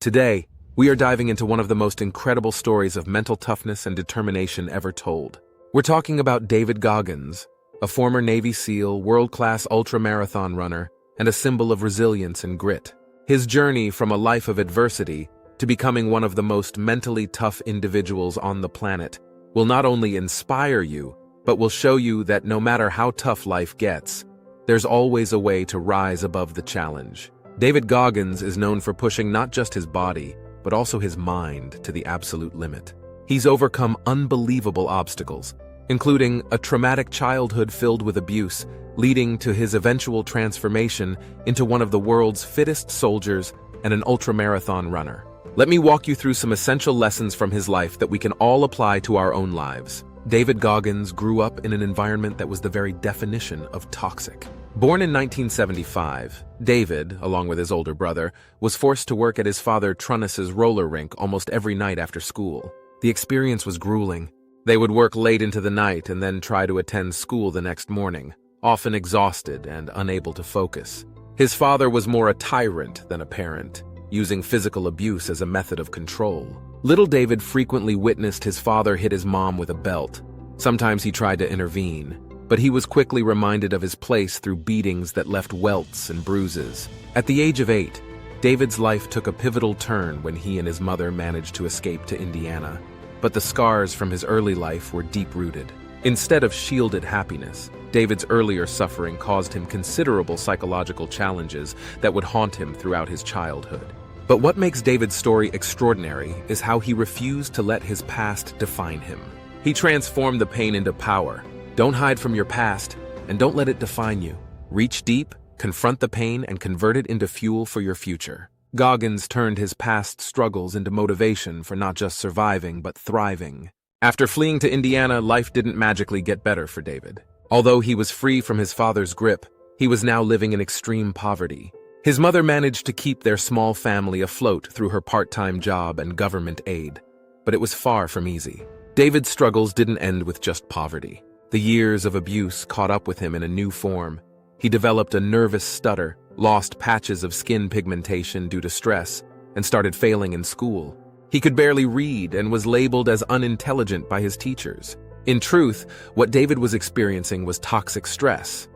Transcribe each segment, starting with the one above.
Today, we are diving into one of the most incredible stories of mental toughness and determination ever told. We're talking about David Goggins, a former Navy SEAL, world-class ultramarathon runner, and a symbol of resilience and grit. His journey from a life of adversity to becoming one of the most mentally tough individuals on the planet will not only inspire you, but will show you that no matter how tough life gets, there's always a way to rise above the challenge. David Goggins is known for pushing not just his body, but also his mind to the absolute limit. He's overcome unbelievable obstacles, including a traumatic childhood filled with abuse, leading to his eventual transformation into one of the world's fittest soldiers and an ultramarathon runner. Let me walk you through some essential lessons from his life that we can all apply to our own lives. David Goggins grew up in an environment that was the very definition of toxic. Born in 1975, David, along with his older brother, was forced to work at his father Toughness's roller rink almost every night after school. The experience was grueling. They would work late into the night and then try to attend school the next morning, often exhausted and unable to focus. His father was more a tyrant than a parent, using physical abuse as a method of control. Little David frequently witnessed his father hit his mom with a belt. Sometimes he tried to intervene, but he was quickly reminded of his place through beatings that left welts and bruises. At the age of 8, David's life took a pivotal turn when he and his mother managed to escape to Indiana. But the scars from his early life were deep-rooted. Instead of shielded happiness, David's earlier suffering caused him considerable psychological challenges that would haunt him throughout his childhood. But what makes David's story extraordinary is how he refused to let his past define him. He transformed the pain into power. Don't hide from your past, and don't let it define you. Reach deep, confront the pain, and convert it into fuel for your future. Goggins turned his past struggles into motivation for not just surviving, but thriving. After fleeing to Indiana, life didn't magically get better for David. Although he was free from his father's grip, he was now living in extreme poverty. His mother managed to keep their small family afloat through her part-time job and government aid, but it was far from easy. David's struggles didn't end with just poverty. The years of abuse caught up with him in a new form. He developed a nervous stutter, lost patches of skin pigmentation due to stress, and started failing in school. He could barely read and was labeled as unintelligent by his teachers. In truth, what David was experiencing was toxic stress,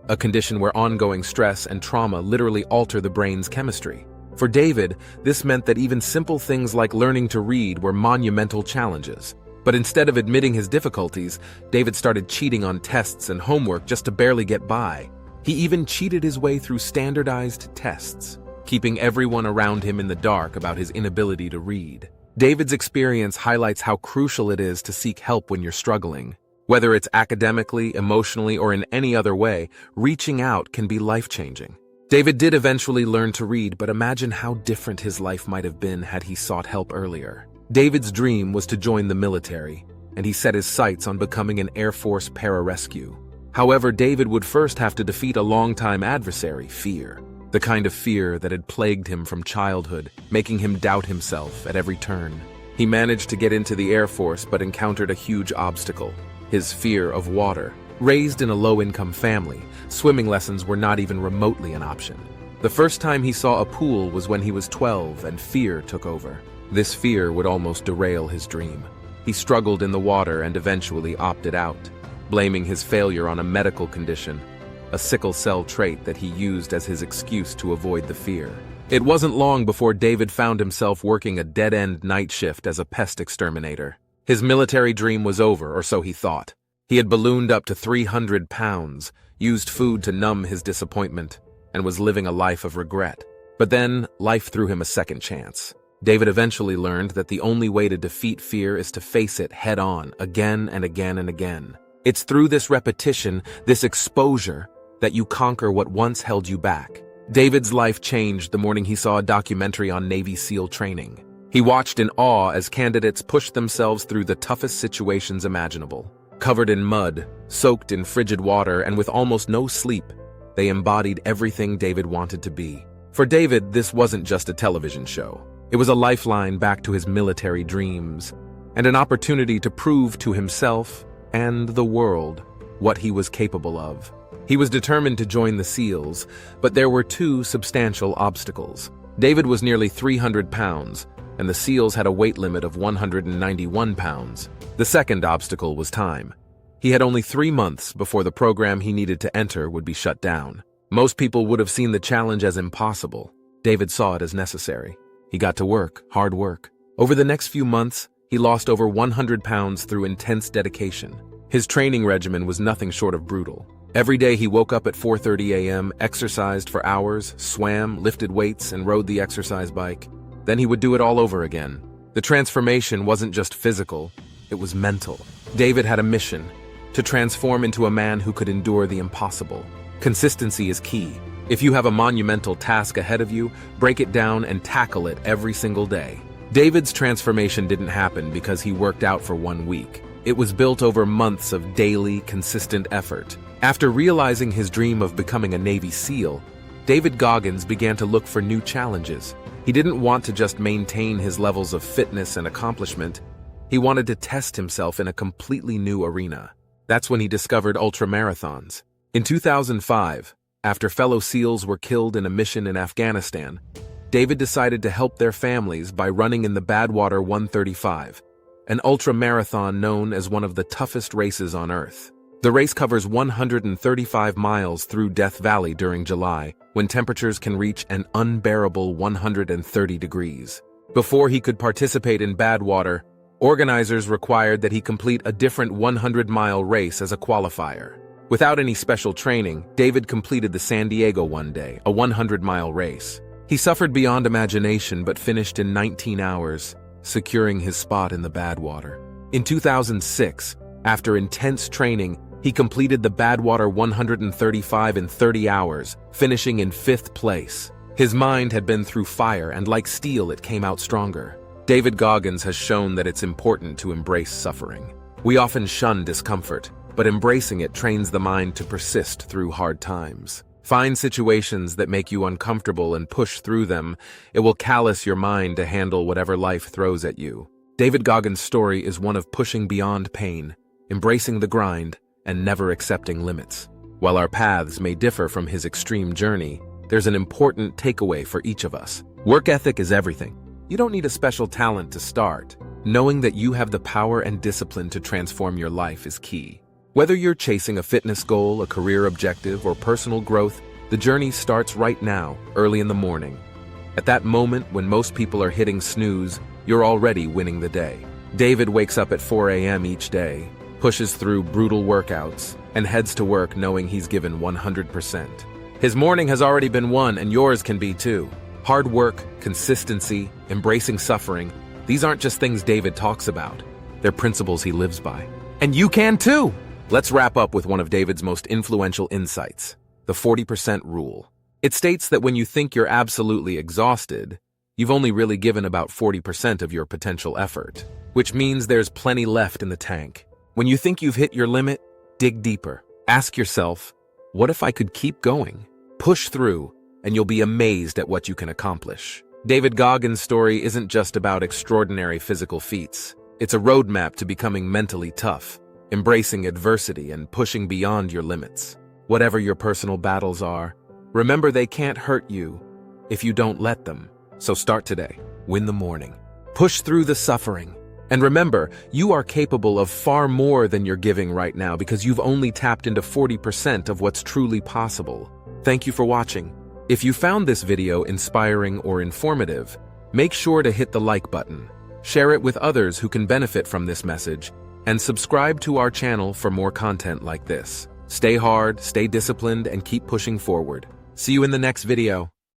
a condition where ongoing stress and trauma literally alter the brain's chemistry. For David, this meant that even simple things like learning to read were monumental challenges. But instead of admitting his difficulties, David started cheating on tests and homework just to barely get by. He even cheated his way through standardized tests, keeping everyone around him in the dark about his inability to read. David's experience highlights how crucial it is to seek help when you're struggling. Whether it's academically, emotionally, or in any other way, reaching out can be life-changing. David did eventually learn to read, but imagine how different his life might have been had he sought help earlier. David's dream was to join the military, and he set his sights on becoming an Air Force pararescue. However, David would first have to defeat a longtime adversary, fear. The kind of fear that had plagued him from childhood, making him doubt himself at every turn. He managed to get into the Air Force but encountered a huge obstacle: his fear of water. Raised in a low-income family, swimming lessons were not even remotely an option. The first time he saw a pool was when he was 12 and fear took over. This fear would almost derail his dream. He struggled in the water and eventually opted out, blaming his failure on a medical condition, a sickle cell trait that he used as his excuse to avoid the fear. It wasn't long before David found himself working a dead-end night shift as a pest exterminator. His military dream was over, or so he thought. He had ballooned up to 300 pounds, used food to numb his disappointment, and was living a life of regret. But then, life threw him a second chance. David eventually learned that the only way to defeat fear is to face it head-on, again and again and again. It's through this repetition, this exposure, that you conquer what once held you back. David's life changed the morning he saw a documentary on Navy SEAL training. He watched in awe as candidates pushed themselves through the toughest situations imaginable. Covered in mud, soaked in frigid water, and with almost no sleep, they embodied everything David wanted to be. For David, this wasn't just a television show. It was a lifeline back to his military dreams, and an opportunity to prove to himself and the world what he was capable of. He was determined to join the SEALs, but there were two substantial obstacles. David was nearly 300 pounds, and the SEALs had a weight limit of 191 pounds. The second obstacle was time. He had only 3 months before the program he needed to enter would be shut down. Most people would have seen the challenge as impossible. David saw it as necessary. He got to work, hard work. Over the next few months, he lost over 100 pounds through intense dedication. His training regimen was nothing short of brutal. Every day he woke up at 4:30 a.m., exercised for hours, swam, lifted weights, and rode the exercise bike. Then he would do it all over again. The transformation wasn't just physical, it was mental. David had a mission: to transform into a man who could endure the impossible. Consistency is key. If you have a monumental task ahead of you, break it down and tackle it every single day. David's transformation didn't happen because he worked out for 1 week. It was built over months of daily, consistent effort. After realizing his dream of becoming a Navy SEAL, David Goggins began to look for new challenges. He didn't want to just maintain his levels of fitness and accomplishment. He wanted to test himself in a completely new arena. That's when he discovered ultramarathons. In 2005, after fellow SEALs were killed in a mission in Afghanistan, David decided to help their families by running in the Badwater 135, an ultramarathon known as one of the toughest races on Earth. The race covers 135 miles through Death Valley during July, when temperatures can reach an unbearable 130 degrees. Before he could participate in Badwater, organizers required that he complete a different 100-mile race as a qualifier. Without any special training, David completed the San Diego One Day, a 100-mile race. He suffered beyond imagination but finished in 19 hours, securing his spot in the Badwater. In 2006, after intense training, he completed the Badwater 135 in 30 hours, finishing in 5th place. His mind had been through fire, and like steel, it came out stronger. David Goggins has shown that it's important to embrace suffering. We often shun discomfort, but embracing it trains the mind to persist through hard times. Find situations that make you uncomfortable and push through them. It will callous your mind to handle whatever life throws at you. David Goggins' story is one of pushing beyond pain, embracing the grind, and never accepting limits. While our paths may differ from his extreme journey, there's an important takeaway for each of us. Work ethic is everything. You don't need a special talent to start. Knowing that you have the power and discipline to transform your life is key. Whether you're chasing a fitness goal, a career objective, or personal growth, the journey starts right now, early in the morning. At that moment when most people are hitting snooze, you're already winning the day. David wakes up at 4 a.m. each day, pushes through brutal workouts, and heads to work knowing he's given 100%. His morning has already been won, and yours can be too. Hard work, consistency, embracing suffering, these aren't just things David talks about. They're principles he lives by. And you can too! Let's wrap up with one of David's most influential insights, the 40% rule. It states that when you think you're absolutely exhausted, you've only really given about 40% of your potential effort, which means there's plenty left in the tank. When you think you've hit your limit, dig deeper. Ask yourself, what if I could keep going? Push through, and you'll be amazed at what you can accomplish. David Goggins' story isn't just about extraordinary physical feats. It's a roadmap to becoming mentally tough, embracing adversity and pushing beyond your limits. Whatever your personal battles are, remember they can't hurt you if you don't let them. So start today. Win the morning. Push through the suffering. And remember, you are capable of far more than you're giving right now because you've only tapped into 40% of what's truly possible. Thank you for watching. If you found this video inspiring or informative, make sure to hit the like button, share it with others who can benefit from this message, and subscribe to our channel for more content like this. Stay hard, stay disciplined, and keep pushing forward. See you in the next video.